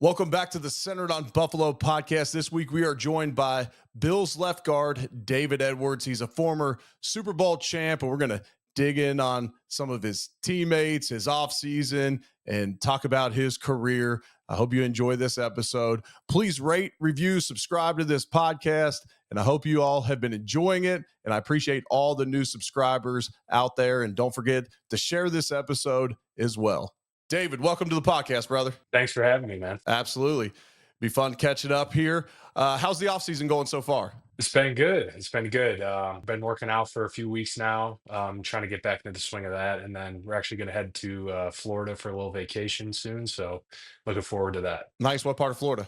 Welcome back to the Centered on Buffalo podcast. This week we are joined by Bills left guard David Edwards. He's a former Super Bowl champ, and we're going to dig in on some of his teammates, his offseason, and talk about his career. I hope you enjoy this episode. Please rate, review, subscribe to this podcast, and I hope you all have been enjoying it. And I appreciate all the new subscribers out there. And don't forget to share this episode as well. David, welcome to the podcast, brother. Thanks for having me, man. Absolutely. Be fun catching up here. How's the offseason going so far? It's been good. It's been good. Been working out for a few weeks now. Trying to get back into the swing of that, and then we're actually going to head to Florida for a little vacation soon. So, looking forward to that. Nice. What part of Florida?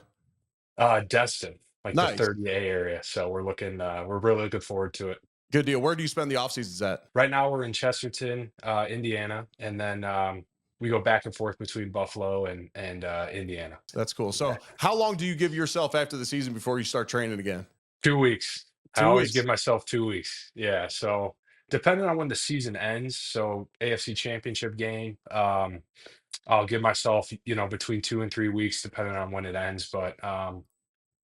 Destin, like the Nice. 30A area. So we're looking. We're really looking forward to it. Good deal. Where do you spend the off seasons at? Right now, we're in Chesterton, Indiana, and then we go back and forth between Buffalo and Indiana. That's cool. So how long do you give yourself after the season before you start training again? 2 weeks. I 2 always weeks. give myself 2 weeks. Yeah. So depending on when the season ends, so AFC Championship game, I'll give myself, between 2 and 3 weeks, depending on when it ends. But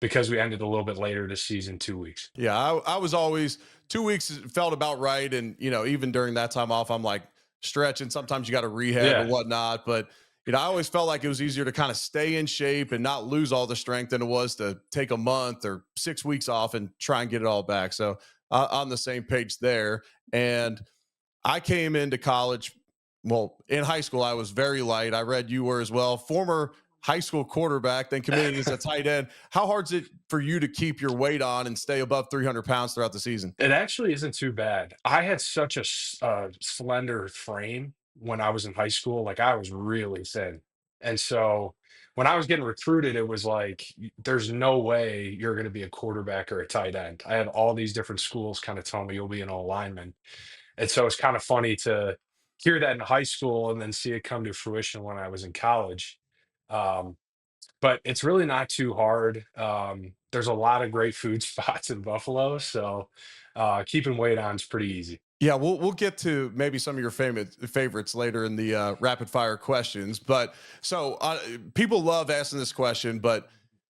because we ended a little bit later this season, 2 weeks. Yeah, I was always 2 weeks felt about right. And, even during that time off, I'm like stretching. Sometimes you got to rehab Yeah. and whatnot. But, I always felt like it was easier to kind of stay in shape and not lose all the strength than it was to take a month or 6 weeks off and try and get it all back. So on the same page there. And I came into college. Well, in high school, I was very light. I read you were as well. Former high school quarterback, then committed as a tight end. How hard is it for you to keep your weight on and stay above 300 pounds throughout the season? It actually isn't too bad. I had such a slender frame when I was in high school. Like I was really thin. And so when I was getting recruited, it was like, there's no way you're going to be a quarterback or a tight end. I had all these different schools kind of tell me you'll be an O-Lineman. And so it's kind of funny to hear that in high school and then see it come to fruition when I was in college. Um, but it's really not too hard. There's a lot of great food spots in Buffalo, so keeping weight on is pretty easy. Yeah, we'll get to maybe some of your favorites later in the rapid fire questions. But so people love asking this question, but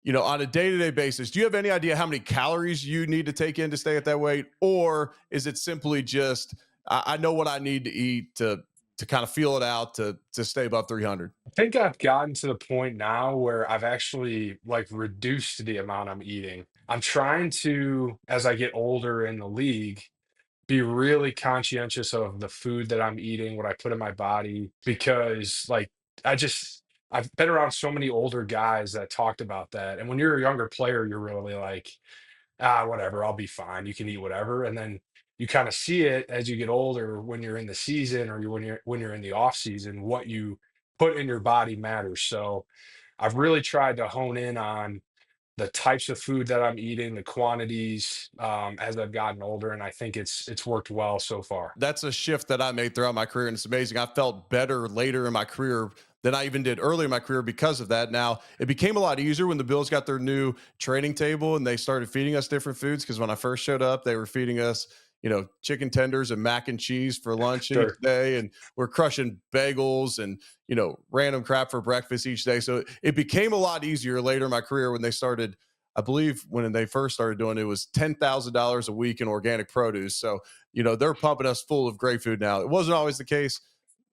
on a day-to-day basis, do you have any idea how many calories you need to take in to stay at that weight? Or is it simply just, I know what I need to eat to kind of feel it out to stay above 300? I think I've gotten to the point now where I've actually like reduced the amount I'm eating. I'm trying to, as I get older in the league, be really conscientious of the food that I'm eating, what I put in my body, because like I've been around so many older guys that talked about that. And when you're a younger player, you're really like, whatever, I'll be fine. You can eat whatever. And then you kind of see it as you get older when you're in the season or when you're in the off season, what you put in your body matters. So I've really tried to hone in on the types of food that I'm eating, the quantities, as I've gotten older, and I think it's worked well so far. That's a shift that I made throughout my career, and it's amazing. I felt better later in my career than I even did early in my career because of that. Now, it became a lot easier when the Bills got their new training table and they started feeding us different foods. Because when I first showed up, they were feeding us, chicken tenders and mac and cheese for lunch each Sure. day, and we're crushing bagels and random crap for breakfast each day. So it became a lot easier later in my career when they started. I believe when they first started doing it, was $10,000 a week in organic produce. So they're pumping us full of great food now. It wasn't always the case.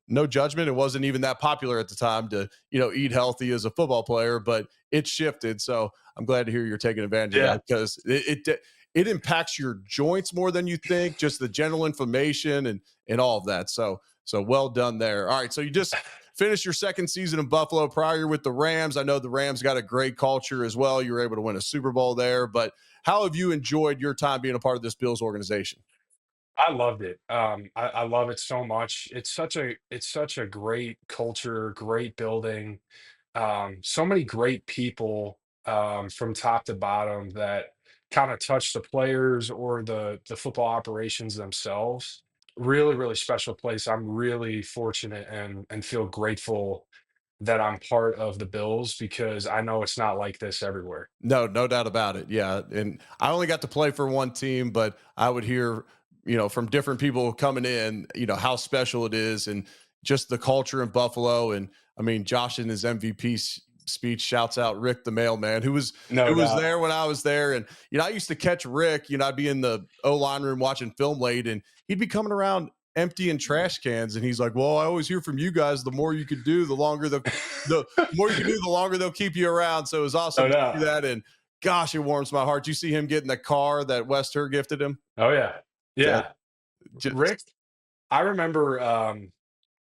No judgment. It wasn't even that popular at the time to, eat healthy as a football player, but it shifted. So I'm glad to hear you're taking advantage of Yeah. that, because it impacts your joints more than you think, just the general inflammation and all of that. So well done there. All right. So you just finished your second season in Buffalo. Prior with the Rams. I know the Rams got a great culture as well. You were able to win a Super Bowl there, but how have you enjoyed your time being a part of this Bills organization? I loved it. I love it so much. It's such a great culture, great building, so many great people from top to bottom that kind of touch the players or the football operations themselves. Really, really special place. I'm really fortunate and feel grateful that I'm part of the Bills because I know it's not like this everywhere. No doubt about it. Yeah. And I only got to play for one team, but I would hear, from different people coming in, how special it is and just the culture in Buffalo. And I mean, Josh in his MVP speech. Shouts out Rick the Mailman, No who was doubt. there when I was there. And I used to catch Rick. I'd be in the O-line room watching film late, and he'd be coming around emptying trash cans. And he's like, "Well, I always hear from you guys. The more you could do, the more you can do, the longer they'll keep you around." So it was awesome No to see doubt. that. And gosh, it warms my heart. You see him get in the car that Wester gifted him. Oh yeah. That Yeah. just Rick, I remember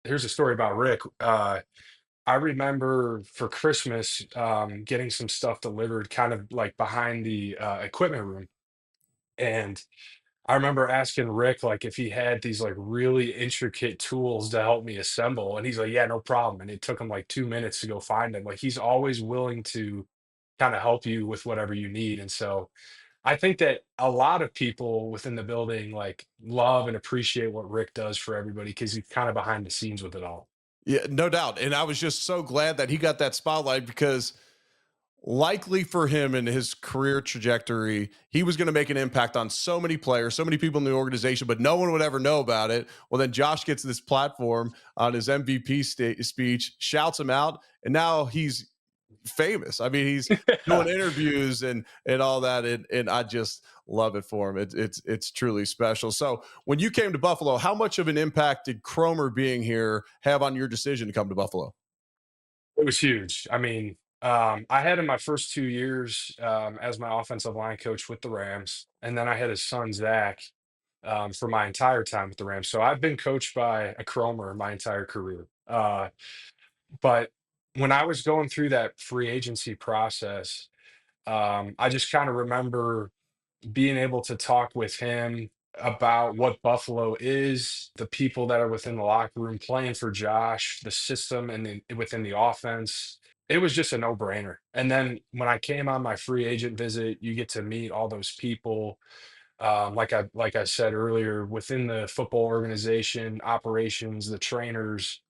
here's a story about Rick. I remember for Christmas getting some stuff delivered kind of like behind the equipment room. And I remember asking Rick like if he had these like really intricate tools to help me assemble. And he's like, yeah, no problem. And it took him like 2 minutes to go find them. Like he's always willing to kind of help you with whatever you need. And so I think that a lot of people within the building like love and appreciate what Rick does for everybody because he's kind of behind the scenes with it all. Yeah, no doubt. And I was just so glad that he got that spotlight because likely for him in his career trajectory, he was going to make an impact on so many players, so many people in the organization, but no one would ever know about it. Well, then Josh gets this platform on his MVP speech, shouts him out, and now he's famous. I mean, he's doing Yeah. interviews and all that, and I just love it for him. It's truly special. So, when you came to Buffalo, how much of an impact did Cromer being here have on your decision to come to Buffalo? It was huge. I mean, I had him my first 2 years as my offensive line coach with the Rams, and then I had his son Zach for my entire time with the Rams. So I've been coached by a Cromer my entire career. But when I was going through that free agency process, I just kind of remember being able to talk with him about what Buffalo is, the people that are within the locker room playing for Josh, the system and within the offense. It was just a no-brainer. And then when I came on my free agent visit, you get to meet all those people. Like I said earlier, within the football organization, operations, the trainers,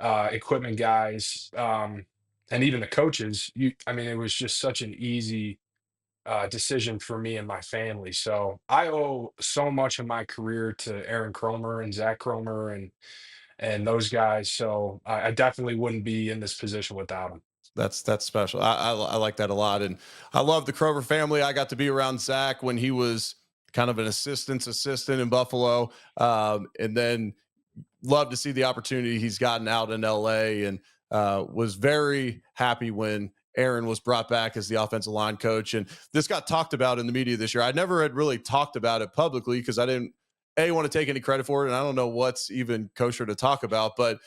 equipment guys, and even the coaches. I mean, it was just such an easy decision for me and my family. So I owe so much of my career to Aaron Cromer and Zach Cromer and those guys. So I definitely wouldn't be in this position without them. That's special. I like that a lot, and I love the Crover family. I got to be around Zach when he was kind of an assistant in Buffalo, and then love to see the opportunity he's gotten out in LA, and was very happy when Aaron was brought back as the offensive line coach. And this got talked about in the media this year. I never had really talked about it publicly because I didn't want to take any credit for it, and I don't know what's even kosher to talk about. But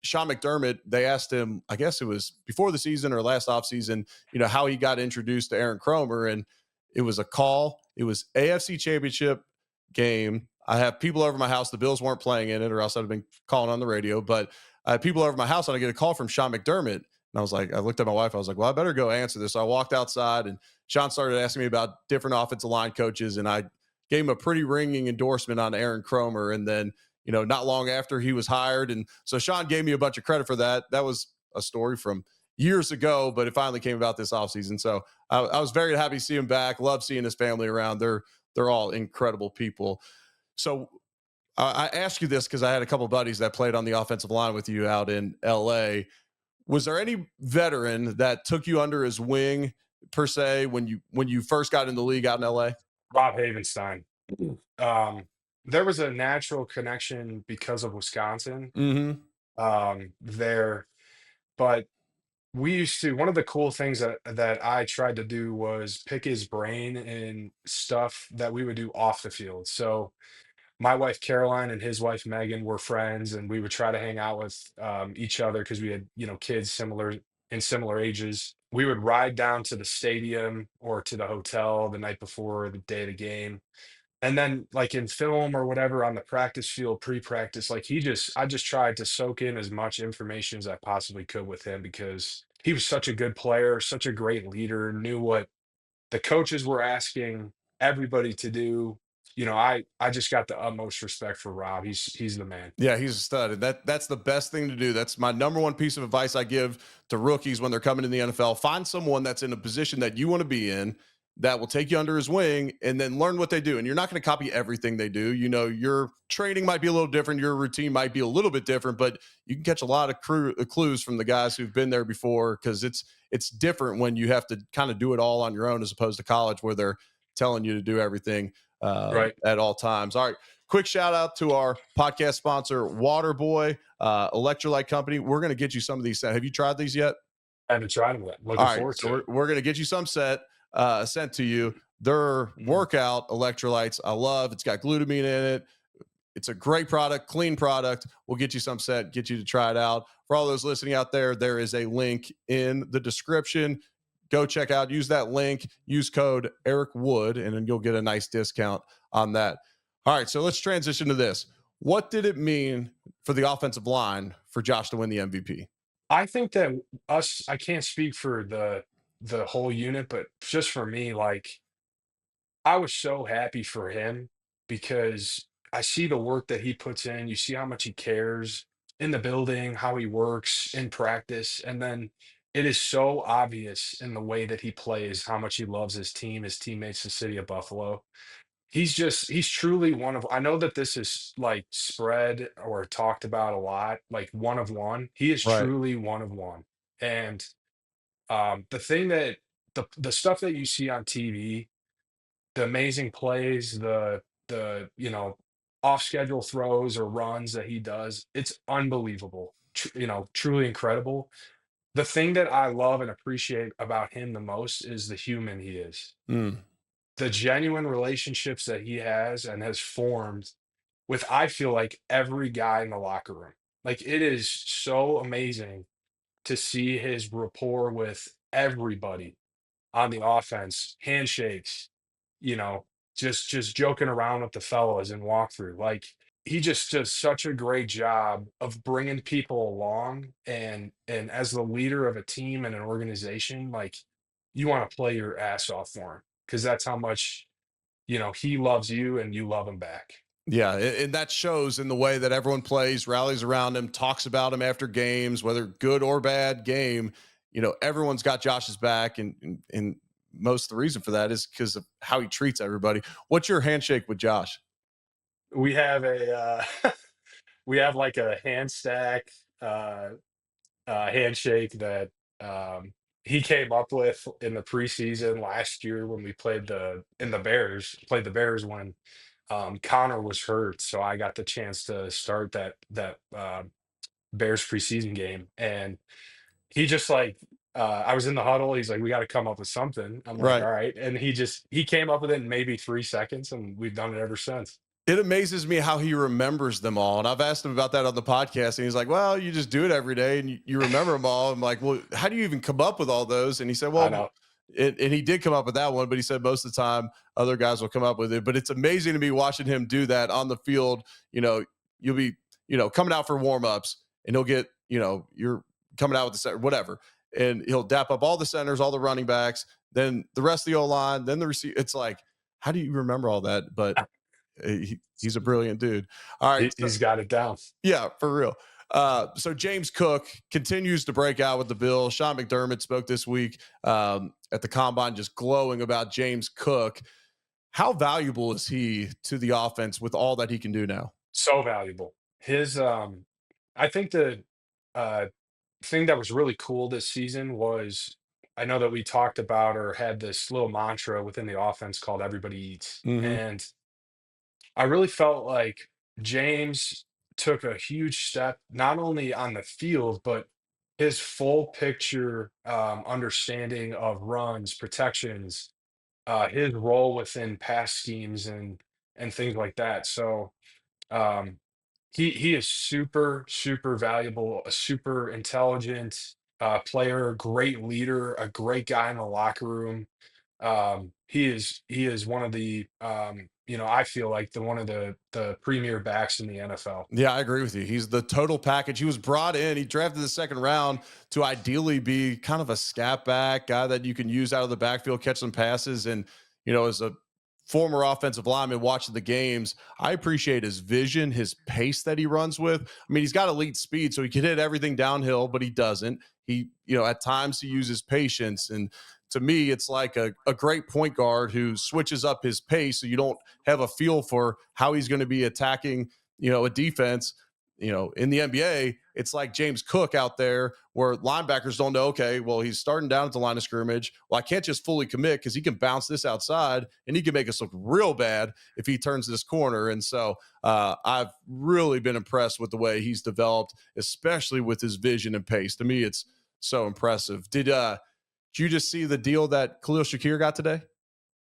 Sean McDermott, they asked him, I guess it was before the season or last offseason, how he got introduced to Aaron Cromer. And it was a call. It was AFC Championship game. I have people over my house. The Bills weren't playing in it, or else I'd have been calling on the radio. But I had people over my house, and I get a call from Sean McDermott. And I was like, I looked at my wife. I was like, well, I better go answer this. So I walked outside, and Sean started asking me about different offensive line coaches. And I gave him a pretty ringing endorsement on Aaron Cromer. And then, not long after he was hired. And so Sean gave me a bunch of credit for that. That was a story from years ago, but it finally came about this offseason. So I was very happy to see him back. Love seeing his family around. They're all incredible people. So I asked you this because I had a couple of buddies that played on the offensive line with you out in LA. Was there any veteran that took you under his wing per se when you first got in the league out in LA? Rob Havenstein. Um, there was a natural connection because of Wisconsin Mm-hmm. there, but we used to one of the cool things that I tried to do was pick his brain and stuff that we would do off the field. So my wife Caroline and his wife Megan were friends, and we would try to hang out with each other because we had kids similar ages. We would ride down to the stadium or to the hotel the night before the day of the game, and then like in film or whatever on the practice field pre-practice, like I just tried to soak in as much information as I possibly could with him because he was such a good player, such a great leader, knew what the coaches were asking everybody to do. I just got the utmost respect for Rob. He's the man. Yeah, he's a stud. And that's the best thing to do. That's my number one piece of advice I give to rookies when they're coming in the NFL. Find someone that's in a position that you want to be in that will take you under his wing and then learn what they do. And you're not going to copy everything they do. You know, your training might be a little different, your routine might be a little bit different, but you can catch a lot of clues from the guys who've been there before, because it's different when you have to kind of do it all on your own as opposed to college where they're telling you to do everything Right. at all times. All right. Quick shout out to our podcast sponsor, Waterboy Electrolyte Company. We're going to get you some of these. Have you tried these yet? I haven't tried them yet. All Looking right, forward so to it. we're gonna get you some sent to you. Their workout electrolytes, I love. It's got glutamine in it. It's a great product, clean product. We'll get you some set, get you to try it out. For all those listening out there, there is a link in the description. Go check out, use that link, use code Eric Wood, and then you'll get a nice discount on that. All right, so let's transition to this. What did it mean for the offensive line for Josh to win the MVP? I think that I can't speak for the whole unit, but just for me, like I was so happy for him because I see the work that he puts in. You see how much he cares in the building, how he works in practice, and then it is so obvious in the way that he plays how much he loves his team, his teammates, the city of Buffalo. He's truly one of, I know that this is like spread or talked about a lot, like one of one. He is Right. truly one of one. And the thing that the stuff that you see on TV, the amazing plays, the off schedule throws or runs that he does, it's unbelievable. Truly incredible. The thing that I love and appreciate about him the most is the human he is. Mm. The genuine relationships that he has and has formed with, I feel like, every guy in the locker room. Like it is so amazing to see his rapport with everybody on the offense, handshakes, you know, just joking around with the fellas and walkthrough. Like he just does such a great job of bringing people along, and as the leader of a team and an organization, like you want to play your ass off for him because that's how much he loves you and you love him back. Yeah, and that shows in the way that everyone plays, rallies around him, talks about him after games, whether good or bad game. You know, everyone's got Josh's back, and most of the reason for that is because of how he treats everybody. What's your handshake with Josh? We have a we have like a hand stack uh handshake that he came up with in the preseason last year when we played the Bears when Connor was hurt, so I got the chance to start that Bears preseason game, and he just like I was in the huddle. He's like, "We got to come up with something." I'm like, Right. "All right," and he came up with it in maybe 3 seconds, and we've done it ever since. It amazes me how he remembers them all. And I've asked him about that on the podcast. And he's like, well, you just do it every day and you remember them all. I'm like, well, how do you even come up with all those? And he said, I well, know. and he did come up with that one, but he said most of the time other guys will come up with it. But it's amazing to me watching him do that on the field. You know, you'll be, coming out for warmups and he'll get, you're coming out with the center, whatever. And he'll dap up all the centers, all the running backs, then the rest of the O line, then the receiver. It's like, how do you remember all that? But he's a brilliant dude. All right. So, He's got it down. yeah, for real. So James Cook continues to break out with the Bills. Sean McDermott spoke this week at the combine, just glowing about James Cook. How valuable is he to the offense with all that he can do now? So valuable. I think the uh, thing that was really cool this season was, I know that we talked about or had this little mantra within the offense called "Everybody Eats," Mm-hmm. and I really felt like James took a huge step, not only on the field, but his full picture understanding of runs, protections, his role within pass schemes and things like that. So um, he is super super valuable, a super intelligent player, great leader, a great guy in the locker room. He is one of the I feel like the one of the premier backs in the NFL. Yeah, I agree with you. He's the total package. He was brought in. He drafted the second round to ideally be kind of a scat back guy that you can use out of the backfield, catch some passes, and as a former offensive lineman watching the games, I appreciate his vision, his pace that he runs with. I mean, he's got elite speed, so he can hit everything downhill, but he doesn't. He, at times he uses patience. And to me, it's like a great point guard who switches up his pace so you don't have a feel for how he's going to be attacking, a defense. In the NBA, it's like James Cook out there where linebackers don't know, okay, well, he's starting down at the line of scrimmage. Well, I can't just fully commit because he can bounce this outside and he can make us look real bad if he turns this corner. And so I've really been impressed with the way he's developed, especially with his vision and pace. To me, it's so impressive. Did you just see the deal that Khalil Shakir got today?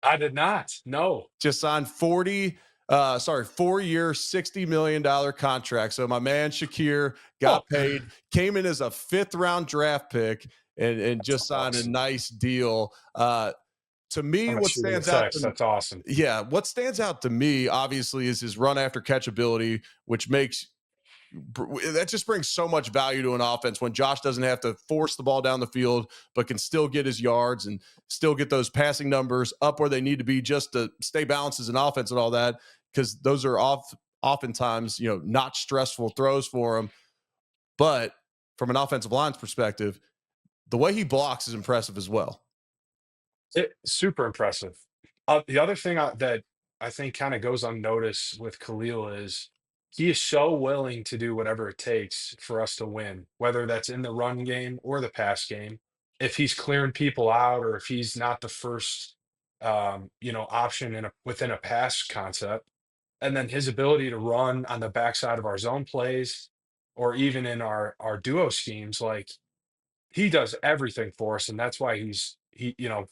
I did not. No. Just signed 4-year, $60 million contract. So my man Shakir got paid, came in as a 5th-round draft pick, and just signed a nice deal. To me, what stands out that's awesome. Yeah, what stands out to me, obviously, is his run after catch ability, which that just brings so much value to an offense when Josh doesn't have to force the ball down the field, but can still get his yards and still get those passing numbers up where they need to be just to stay balanced as an offense and all that. Because those are oftentimes, not stressful throws for him. But from an offensive line's perspective, the way he blocks is impressive as well. Super impressive. The other thing that I think kind of goes unnoticed with Khalil is he is so willing to do whatever it takes for us to win, whether that's in the run game or the pass game. If he's clearing people out or if he's not the first, option within a pass concept, and then his ability to run on the backside of our zone plays or even in our duo schemes, like he does everything for us, and that's why one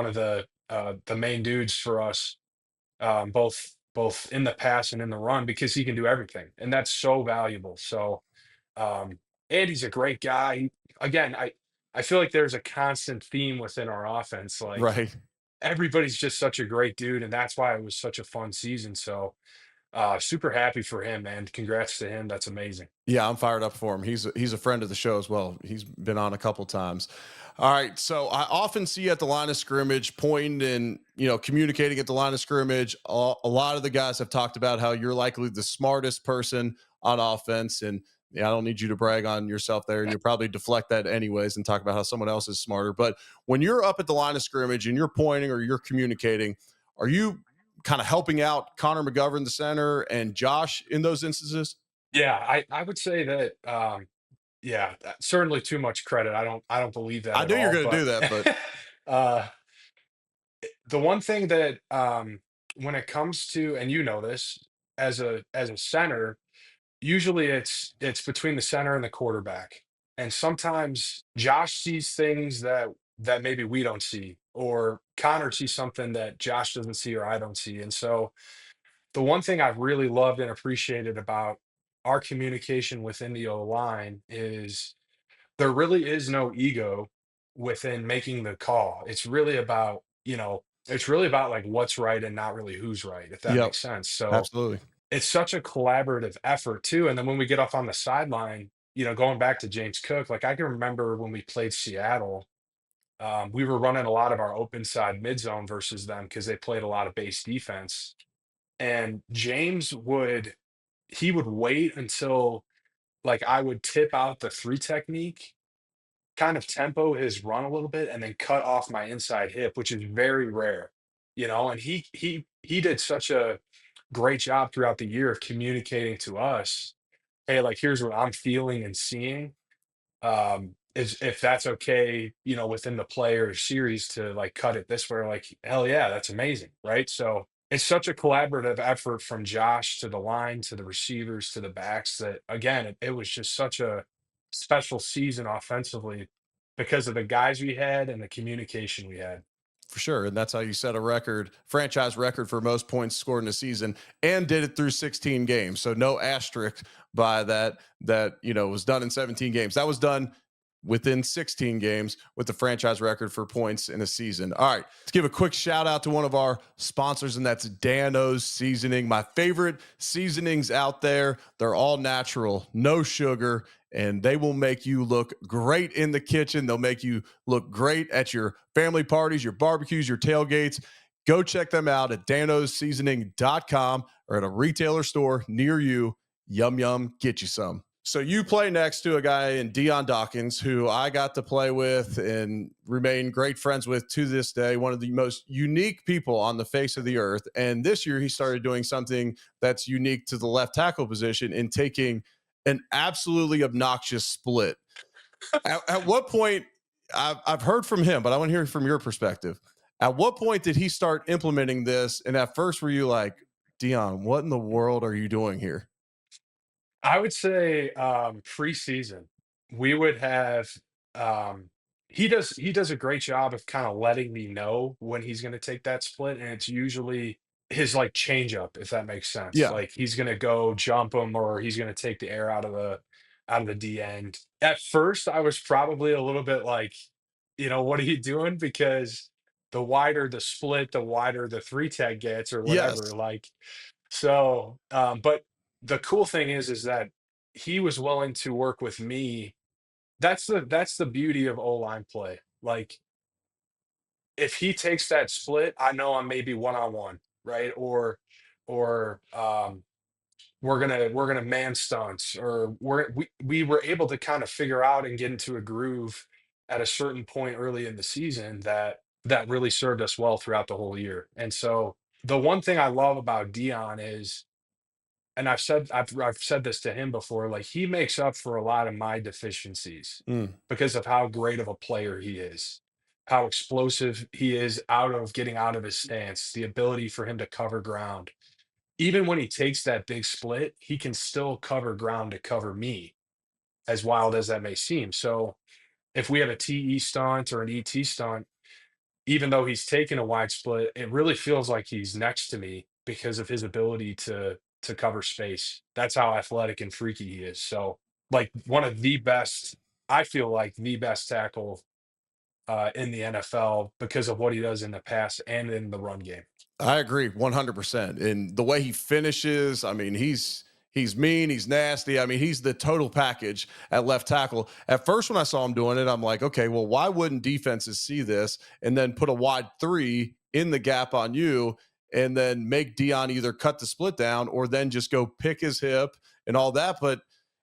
of the main dudes for us, both in the pass and in the run because he can do everything, and that's so valuable. So, um, and he's a great guy. Again, I feel like there's a constant theme within our offense. Like Right. everybody's just such a great dude, and that's why it was such a fun season. So, super happy for him, man. Congrats to him. That's amazing. Yeah, I'm fired up for him. He's a friend of the show as well. He's been on a couple times. All right, so I often see you at the line of scrimmage, pointing and communicating at the line of scrimmage. A lot of the guys have talked about how you're likely the smartest person on offense, and I don't need you to brag on yourself there. You probably deflect that anyways and talk about how someone else is smarter. But when you're up at the line of scrimmage and you're pointing or you're communicating, are you kind of helping out Connor McGovern, the center, and Josh in those instances? Yeah, I would say that, yeah, certainly too much credit. I don't believe that I at knew you were all. going to But do that, but uh, the one thing that, when it comes to, and you know this, as a center, usually it's between the center and the quarterback, and sometimes Josh sees things that maybe we don't see, or Connor sees something that Josh doesn't see or I don't see, and so the one thing I've really loved and appreciated about our communication within the O line is there really is no ego within making the call. It's really about like what's right and not really who's right, if that yep, makes sense. So absolutely. it's such a collaborative effort too. And then when we get off on the sideline, going back to James Cook, like I can remember when we played Seattle, we were running a lot of our open side mid zone versus them because they played a lot of base defense. And he would wait until like I would tip out the three technique, kind of tempo his run a little bit, and then cut off my inside hip, which is very rare, and he did such a great job throughout the year of communicating to us, hey, like here's what I'm feeling and seeing, is if that's okay, within the play or series to like cut it this way, like hell yeah, that's amazing, right? So it's such a collaborative effort from Josh to the line to the receivers to the backs that again, it was just such a special season offensively because of the guys we had and the communication we had. For sure. And that's how you set a franchise record for most points scored in a season, and did it through 16 games. So no asterisk by that was done in 17 games. That was done within 16 games with the franchise record for points in a season. All right, let's give a quick shout out to one of our sponsors, and that's Dano's Seasoning. My favorite seasonings out there. They're all natural, no sugar, and they will make you look great in the kitchen. They'll make you look great at your family parties, your barbecues, your tailgates. Go check them out at danosseasoning.com or at a retailer store near you. Yum, yum, get you some. So you play next to a guy in Dion Dawkins, who I got to play with and remain great friends with to this day, one of the most unique people on the face of the earth. And this year he started doing something that's unique to the left tackle position in taking an absolutely obnoxious split. At what point, I've heard from him, but I want to hear from your perspective. At what point did he start implementing this? And at first, were you like, Dion, what in the world are you doing here? I would say, preseason, we would have, um he does a great job of kinda letting me know when he's gonna take that split, and it's usually his, like, changeup, if that makes sense. Yeah. Like, he's gonna go jump him or he's gonna take the air out of the D end. At first, I was probably a little bit like, "What are you doing?" Because the wider the split, the wider the 3 tag gets or whatever, Yes. like, but the cool thing is that he was willing to work with me. That's the beauty of O-line play. Like, if he takes that split, I know I'm maybe one-on-one, right? Or we're gonna man stunts, or we were able to kind of figure out and get into a groove at a certain point early in the season that really served us well throughout the whole year. And so the one thing I love about Dion is, and I've said this to him before, like, he makes up for a lot of my deficiencies Mm. because of how great of a player he is, how explosive he is out of getting out of his stance, the ability for him to cover ground. Even when he takes that big split, he can still cover ground to cover me, as wild as that may seem. So if we have a TE stunt or an ET stunt, even though he's taken a wide split, it really feels like he's next to me because of his ability to cover space. That's how athletic and freaky he is. So, like, one of the best, I feel like the best tackle in the NFL because of what he does in the pass and in the run game. I agree 100%. And the way he finishes, I mean, he's mean, he's nasty. I mean, he's the total package at left tackle. At first when I saw him doing it, I'm like, okay, well, why wouldn't defenses see this and then put a wide 3 in the gap on you and then make Dion either cut the split down or then just go pick his hip and all that, but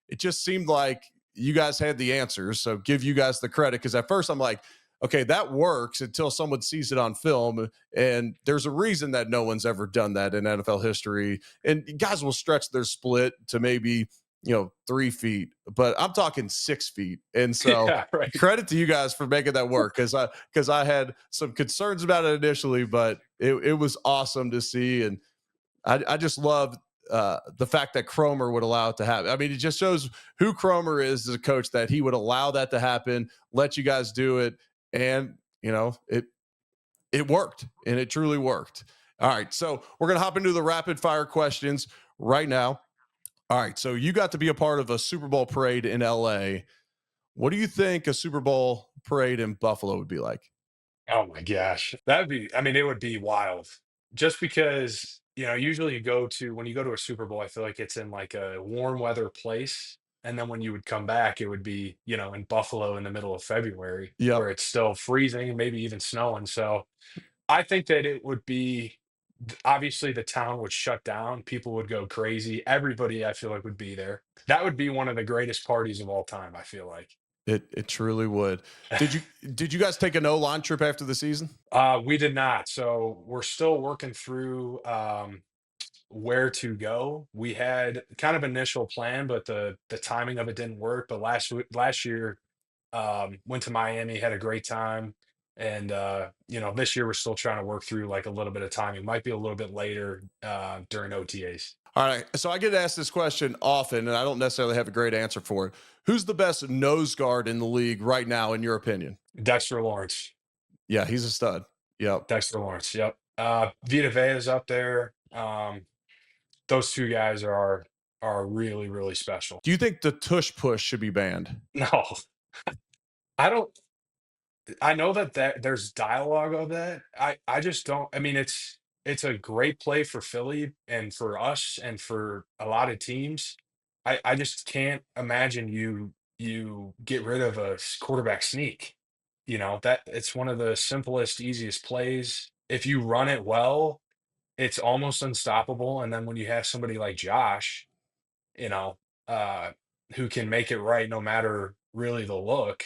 it just seemed like you guys had the answers. So give you guys the credit, because at first I'm like, okay, that works until someone sees it on film. And there's a reason that no one's ever done that in NFL history. And guys will stretch their split to maybe, 3 feet, but I'm talking 6 feet. And so Yeah, right. credit to you guys for making that work, because I had some concerns about it initially, but it was awesome to see. And I just love the fact that Cromer would allow it to happen. I mean, it just shows who Cromer is as a coach, that he would allow that to happen, let you guys do it, and it worked, and it truly worked. All right, so we're gonna hop into the rapid fire questions right now. All right, so you got to be a part of a Super Bowl parade in LA. What do you think a Super Bowl parade in Buffalo would be like? Oh my gosh. I mean, it would be wild. Just because, usually when you go to a Super Bowl, I feel like it's in like a warm weather place. And then when you would come back, it would be, in Buffalo in the middle of February Yep. where it's still freezing and maybe even snowing. So I think that it would be, obviously the town would shut down. People would go crazy. Everybody, I feel like, would be there. That would be one of the greatest parties of all time, I feel like. It truly would. Did you guys take a no line trip after the season? We did not. So we're still working through where to go. We had kind of initial plan, but the timing of it didn't work. But last year, went to Miami, had a great time, and this year we're still trying to work through like a little bit of timing. Might be a little bit later during OTAs. All right. So I get asked this question often, and I don't necessarily have a great answer for it. Who's the best nose guard in the league right now, in your opinion? Dexter Lawrence. Yeah, he's a stud. Yep. Dexter Lawrence. Yep. Vita Vea is up there. Those two guys are really really special. Do you think the tush push should be banned? No, I don't. I know that there's dialogue of that. I just don't. I mean, it's a great play for Philly and for us and for a lot of teams. I just can't imagine you get rid of a quarterback sneak. That it's one of the simplest, easiest plays. if you run it well, it's almost unstoppable. And then when you have somebody like Josh, you know, uh, who can make it right no matter really the look,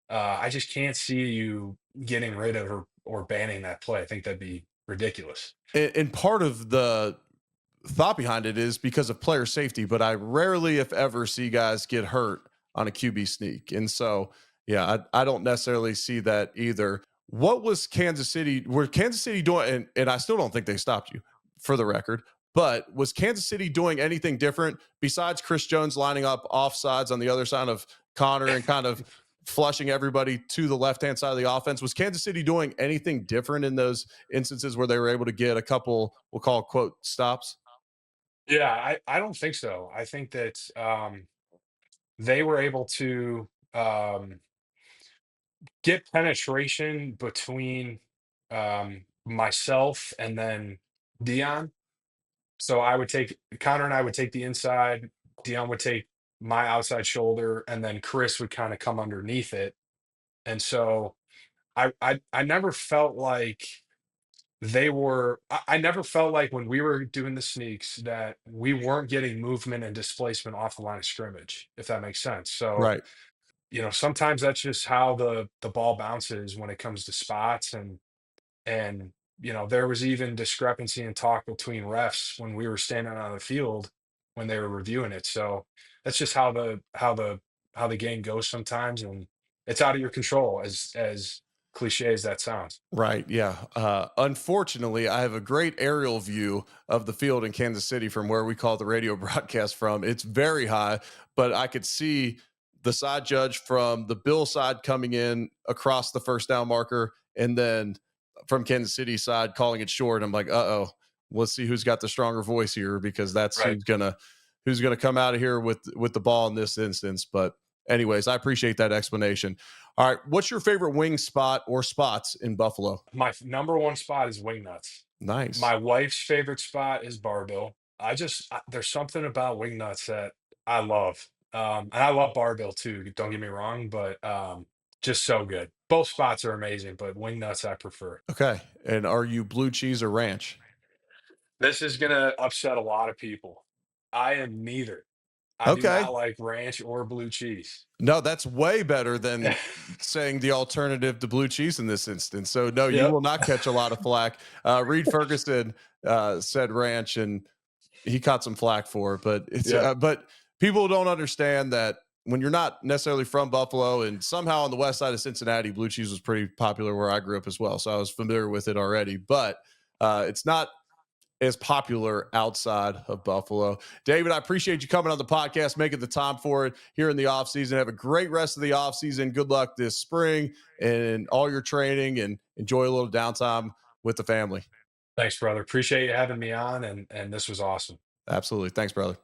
I just can't see you getting rid of or banning that play. I think that'd be ridiculous. And part of the thought behind it is because of player safety, but I rarely, if ever, see guys get hurt on a QB sneak. And so, yeah, I don't necessarily see that either. What was Kansas City? Were Kansas City doing? And I still don't think they stopped you, for the record. But was Kansas City doing anything different besides Chris Jones lining up offsides on the other side of Connor and kind of flushing everybody to the left hand side of the offense? Was Kansas City doing anything different in those instances where they were able to get a couple, we'll call it, quote, stops? Yeah, I don't think so. I think that they were able to get penetration between myself and then Dion. So I would take Connor and I would take the inside, Dion would take my outside shoulder, and then Chris would kind of come underneath it. And so I never felt like I never felt like when we were doing the sneaks that we weren't getting movement and displacement off the line of scrimmage, if that makes sense. So, Right. sometimes that's just how the ball bounces when it comes to spots, and there was even discrepancy in talk between refs when we were standing on the field when they were reviewing it. So that's just how the game goes sometimes, and it's out of your control, as cliche as that sounds. Right. Yeah. Unfortunately, I have a great aerial view of the field in Kansas City from where we call the radio broadcast from. It's very high, but I could see the side judge from the Bill side coming in across the first down marker, and then from Kansas City side calling it short. I'm like, uh oh, let's see who's got the stronger voice here because that's Right. who's gonna come out of here with the ball in this instance. But anyways, I appreciate that explanation. All right. What's your favorite wing spot or spots in Buffalo? Number one spot is wing nuts. Nice. My wife's favorite spot is barbell. There's something about wing nuts that I love. And I love barbell too, don't get me wrong, but just so good. Both spots are amazing, but wing nuts I prefer. Okay. And are you blue cheese or ranch? This is gonna upset a lot of people. I am neither. I do Okay. not like ranch or blue cheese. No, that's way better than saying the alternative to blue cheese in this instance. So, no, you Yep. will not catch a lot of flack. Reed Ferguson said ranch, and he caught some flack for it. But Yep. but people don't understand that when you're not necessarily from Buffalo, and somehow on the west side of Cincinnati, blue cheese was pretty popular where I grew up as well. So I was familiar with it already. But it's not as popular outside of Buffalo. David, I appreciate you coming on the podcast, making the time for it here in the offseason. Have a great rest of the offseason. Good luck this spring and all your training, and enjoy a little downtime with the family. Thanks, brother. Appreciate you having me on, and this was awesome. Absolutely. Thanks, brother.